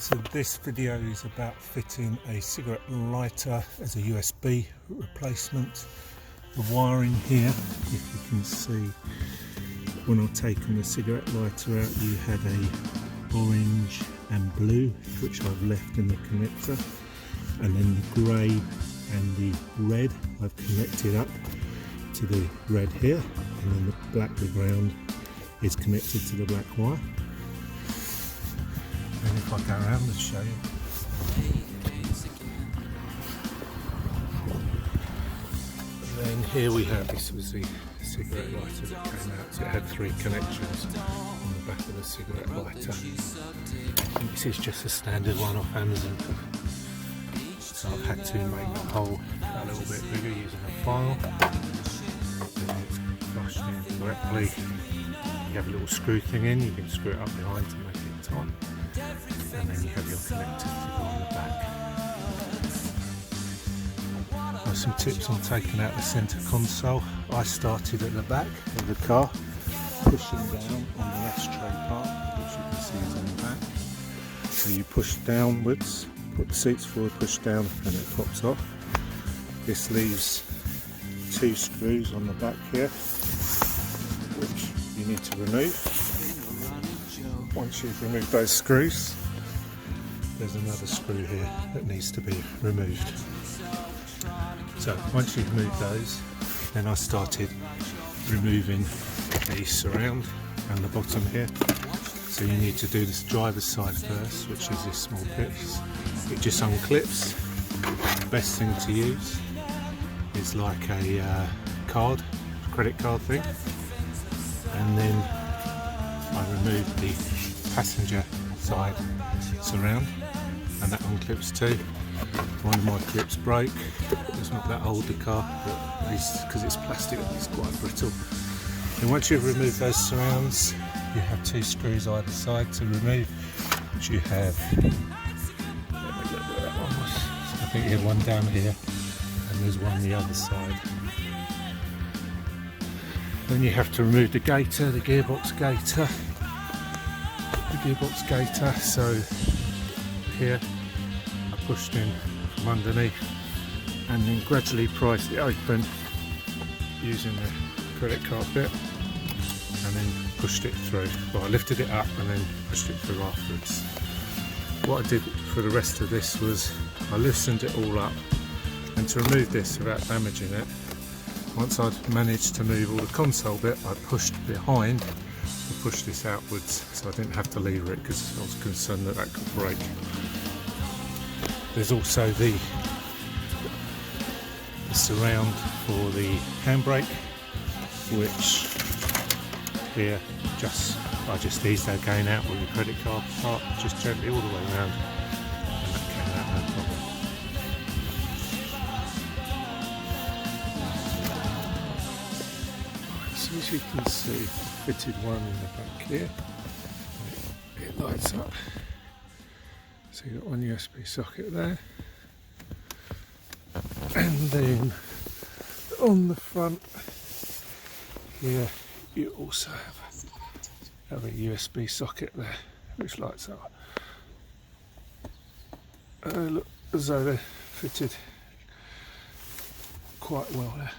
So this video is about fitting a cigarette lighter as a USB replacement. The wiring here, if you can see, when I've taken the cigarette lighter out, you had a orange and blue, which I've left in the connector, and then the grey and the red I've connected up to the red here, and then the black ground is connected to the black wire. And if I go around and show you, and then here we have, this was the cigarette lighter that came out, so it had 3 connections on the back of the cigarette lighter. And this is just a standard one off Amazon, so I've had to make the hole a little bit bigger using a file. Then it's flushed in correctly. You have a little screw thing in, you can screw it up behind to make it tight. And then you have your connectors to go on the back. Now some tips on taking out the centre console. I started at the back of the car, pushing down on the ashtray part, which you can see is on the back. So you push downwards, put the seats forward, push down, and it pops off. This leaves 2 screws on the back here, which you need to remove. Once you've removed those screws, there's another screw here that needs to be removed. So once you've removed those, then I started removing the surround and the bottom here. So you need to do this driver's side first, which is this small piece. It just unclips. The best thing to use is like a credit card thing. And then I removed the passenger side surround, and that unclips too. One of my clips broke. It's not that old, the car, but because it's plastic, it's quite brittle. And once you've removed those surrounds, you have 2 screws either side to remove, which you have. Let me look where that one was. So I think you have one down here, and there's one the other side. Then you have to remove the gaiter, the gearbox gaiter. So here I pushed in from underneath and then gradually prised it open using the credit card bit, and then pushed it through. Well, I lifted it up and then pushed it through afterwards. What I did for the rest of this was I loosened it all up, and to remove this without damaging it, once I'd managed to move all the console bit, I pushed behind to push this outwards, so I didn't have to lever it because I was concerned that that could break. There's also the surround for the handbrake, which here I just eased that again out with the credit card part, just gently all the way around, and that came out no problem. So as you can see, I fitted one in the back here. It lights up. So you've got one USB socket there. And then on the front here, you also have a USB socket there, which lights up. Look as though they're fitted quite well there.